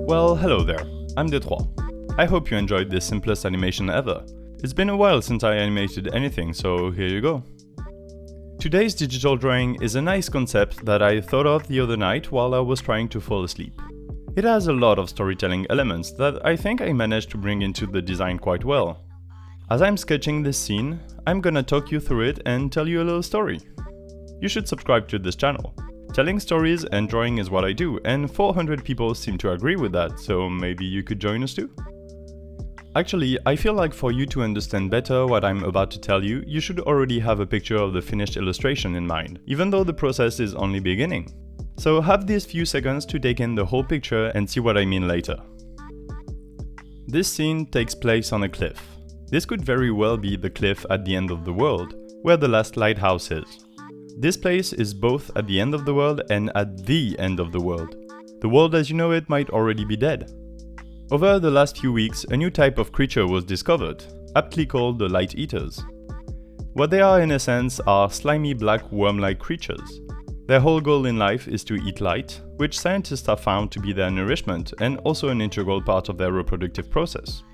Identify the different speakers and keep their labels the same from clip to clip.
Speaker 1: Well, hello there, I'm Detroit. I hope you enjoyed this simplest animation ever. It's been a while since I animated anything, so here you go. Today's digital drawing is a nice concept that I thought of the other night while I was trying to fall asleep. It has a lot of storytelling elements that I think I managed to bring into the design quite well. As I'm sketching this scene, I'm gonna talk you through it and tell you a little story. You should subscribe to this channel. Telling stories and drawing is what I do, and 400 people seem to agree with that, so maybe you could join us too? Actually, I feel like for you to understand better what I'm about to tell you, you should already have a picture of the finished illustration in mind, even though the process is only beginning. So have these few seconds to take in the whole picture and see what I mean later. This scene takes place on a cliff. This could very well be the cliff at the end of the world, where the last lighthouse is. This place is both at the end of the world and at the end of the world. The world as you know it might already be dead. Over the last few weeks, a new type of creature was discovered, aptly called the light eaters. What they are in a sense are slimy black worm-like creatures. Their whole goal in life is to eat light, which scientists have found to be their nourishment and also an integral part of their reproductive process.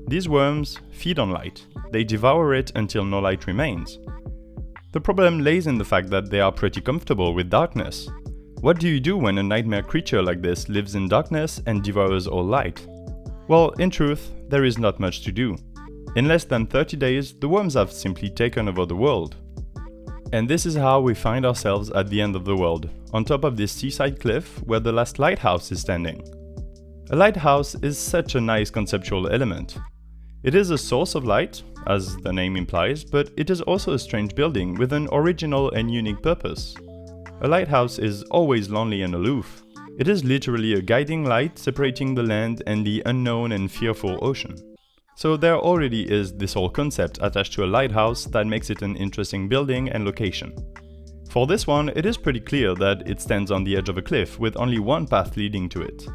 Speaker 1: These worms feed on light. They devour it until no light remains. The problem lays in the fact that they are pretty comfortable with darkness. What do you do when a nightmare creature like this lives in darkness and devours all light? Well, in truth, there is not much to do. In less than 30 days, the worms have simply taken over the world. And this is how we find ourselves at the end of the world, on top of this seaside cliff where the last lighthouse is standing. A lighthouse is such a nice conceptual element. It is a source of light, as the name implies, but it is also a strange building with an original and unique purpose. A lighthouse is always lonely and aloof. It is literally a guiding light separating the land and the unknown and fearful ocean. So there already is this whole concept attached to a lighthouse that makes it an interesting building and location. For this one, it is pretty clear that it stands on the edge of a cliff with only one path leading to it.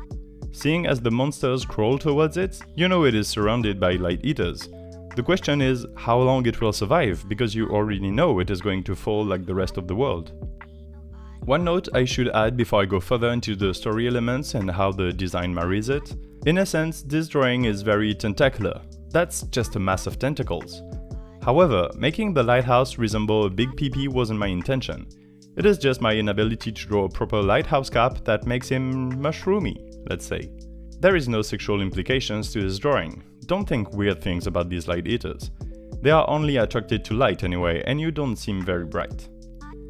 Speaker 1: Seeing as the monsters crawl towards it, you know it is surrounded by light eaters. The question is how long it will survive, because you already know it is going to fall like the rest of the world. One note I should add before I go further into the story elements and how the design marries it. In a sense, this drawing is very tentacular. That's just a mass of tentacles. However, making the lighthouse resemble a big pee-pee wasn't my intention. It is just my inability to draw a proper lighthouse cap that makes him mushroomy, let's say. There is no sexual implications to this drawing. Don't think weird things about these light eaters. They are only attracted to light anyway, and you don't seem very bright.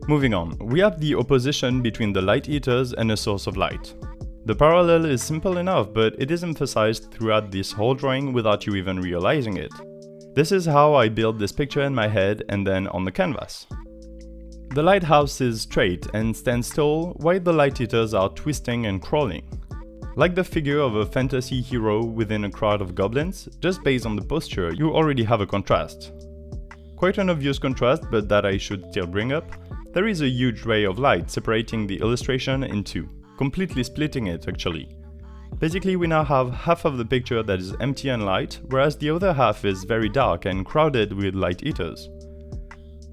Speaker 1: Moving on, we have the opposition between the light eaters and a source of light. The parallel is simple enough, but it is emphasized throughout this whole drawing without you even realizing it. This is how I build this picture in my head and then on the canvas. The lighthouse is straight and stands tall, while the light eaters are twisting and crawling. Like the figure of a fantasy hero within a crowd of goblins, just based on the posture, you already have a contrast. Quite an obvious contrast, but that I should still bring up. There is a huge ray of light separating the illustration in two, completely splitting it actually. Basically, we now have half of the picture that is empty and light, whereas the other half is very dark and crowded with light eaters.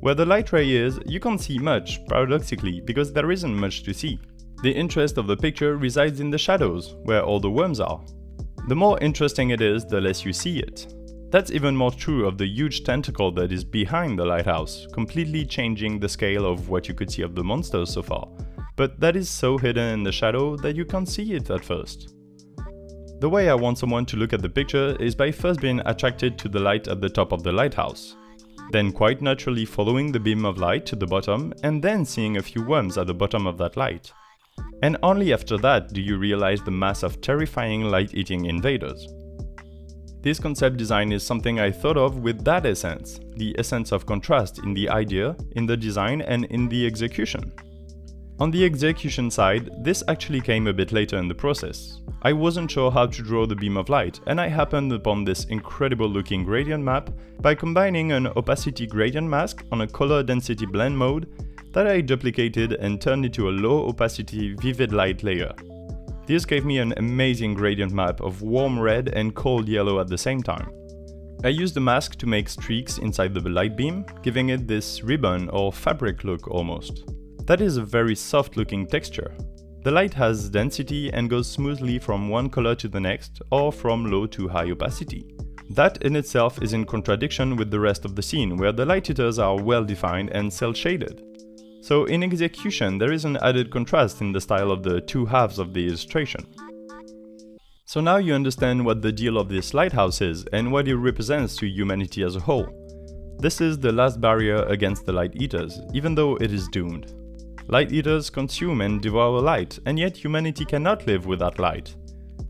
Speaker 1: Where the light ray is, you can't see much, paradoxically, because there isn't much to see. The interest of the picture resides in the shadows, where all the worms are. The more interesting it is, the less you see it. That's even more true of the huge tentacle that is behind the lighthouse, completely changing the scale of what you could see of the monsters so far. But that is so hidden in the shadow that you can't see it at first. The way I want someone to look at the picture is by first being attracted to the light at the top of the lighthouse. Then quite naturally following the beam of light to the bottom and then seeing a few worms at the bottom of that light. And only after that do you realize the mass of terrifying light-eating invaders. This concept design is something I thought of with that essence, the essence of contrast in the idea, in the design and in the execution. On the execution side, this actually came a bit later in the process. I wasn't sure how to draw the beam of light, and I happened upon this incredible looking gradient map by combining an opacity gradient mask on a color density blend mode that I duplicated and turned into a low opacity vivid light layer. This gave me an amazing gradient map of warm red and cold yellow at the same time. I used the mask to make streaks inside the light beam, giving it this ribbon or fabric look almost. That is a very soft looking texture. The light has density and goes smoothly from one color to the next, or from low to high opacity. That in itself is in contradiction with the rest of the scene, where the light hitters are well defined and cel-shaded. So in execution, there is an added contrast in the style of the two halves of the illustration. So now you understand what the deal of this lighthouse is and what it represents to humanity as a whole. This is the last barrier against the light eaters, even though it is doomed. Light eaters consume and devour light, and yet humanity cannot live without light.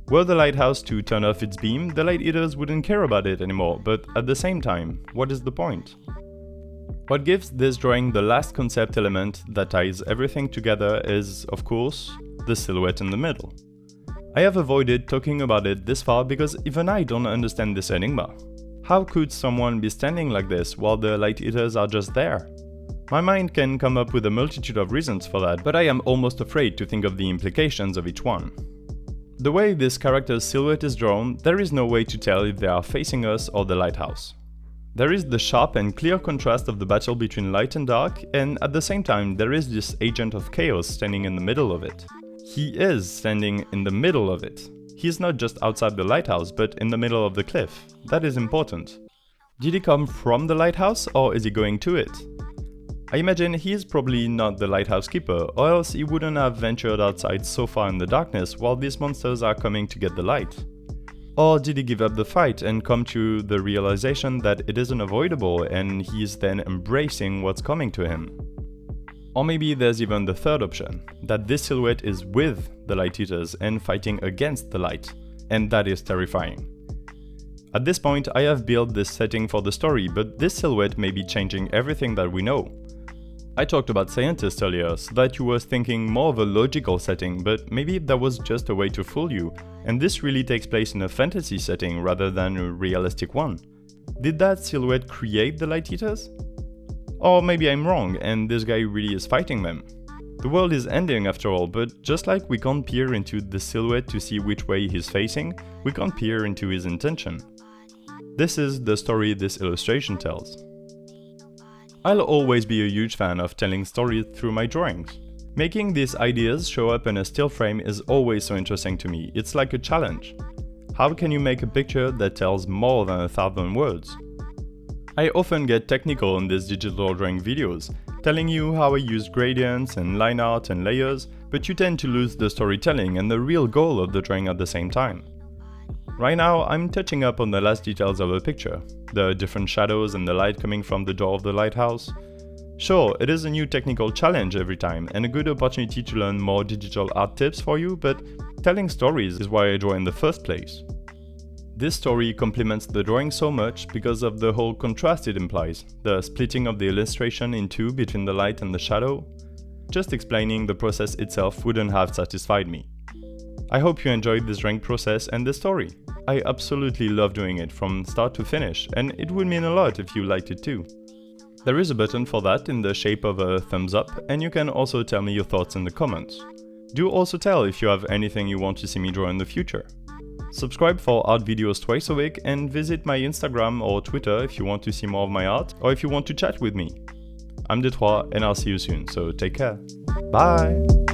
Speaker 1: Were the lighthouse to turn off its beam, the light eaters wouldn't care about it anymore, but at the same time, what is the point? What gives this drawing the last concept element that ties everything together is, of course, the silhouette in the middle. I have avoided talking about it this far because even I don't understand this enigma. How could someone be standing like this while the light eaters are just there? My mind can come up with a multitude of reasons for that, but I am almost afraid to think of the implications of each one. The way this character's silhouette is drawn, there is no way to tell if they are facing us or the lighthouse. There is the sharp and clear contrast of the battle between light and dark, and at the same time there is this agent of chaos standing in the middle of it. He is standing in the middle of it. He is not just outside the lighthouse, but in the middle of the cliff. That is important. Did he come from the lighthouse, or is he going to it? I imagine he is probably not the lighthouse keeper, or else he wouldn't have ventured outside so far in the darkness while these monsters are coming to get the light. Or did he give up the fight and come to the realization that it is unavoidable and he is then embracing what's coming to him? Or maybe there's even the third option, that this silhouette is with the light eaters and fighting against the light, and that is terrifying. At this point I have built this setting for the story, but this silhouette may be changing everything that we know. I talked about scientists earlier, so that you were thinking more of a logical setting, but maybe that was just a way to fool you, and this really takes place in a fantasy setting rather than a realistic one. Did that silhouette create the light eaters? Or maybe I'm wrong, and this guy really is fighting them. The world is ending after all, but just like we can't peer into the silhouette to see which way he's facing, we can't peer into his intention. This is the story this illustration tells. I'll always be a huge fan of telling stories through my drawings. Making these ideas show up in a still frame is always so interesting to me, it's like a challenge. How can you make a picture that tells more than 1,000 words? I often get technical in these digital drawing videos, telling you how I use gradients and line art and layers, but you tend to lose the storytelling and the real goal of the drawing at the same time. Right now, I'm touching up on the last details of a picture, the different shadows and the light coming from the door of the lighthouse. Sure, it is a new technical challenge every time and a good opportunity to learn more digital art tips for you, but telling stories is why I draw in the first place. This story complements the drawing so much because of the whole contrast it implies, the splitting of the illustration in two between the light and the shadow. Just explaining the process itself wouldn't have satisfied me. I hope you enjoyed this drawing process and the story. I absolutely love doing it from start to finish, and it would mean a lot if you liked it too. There is a button for that in the shape of a thumbs up, and you can also tell me your thoughts in the comments. Do also tell if you have anything you want to see me draw in the future. Subscribe for art videos twice a week, and visit my Instagram or Twitter if you want to see more of my art, or if you want to chat with me. I'm Detroit, and I'll see you soon, so take care. Bye!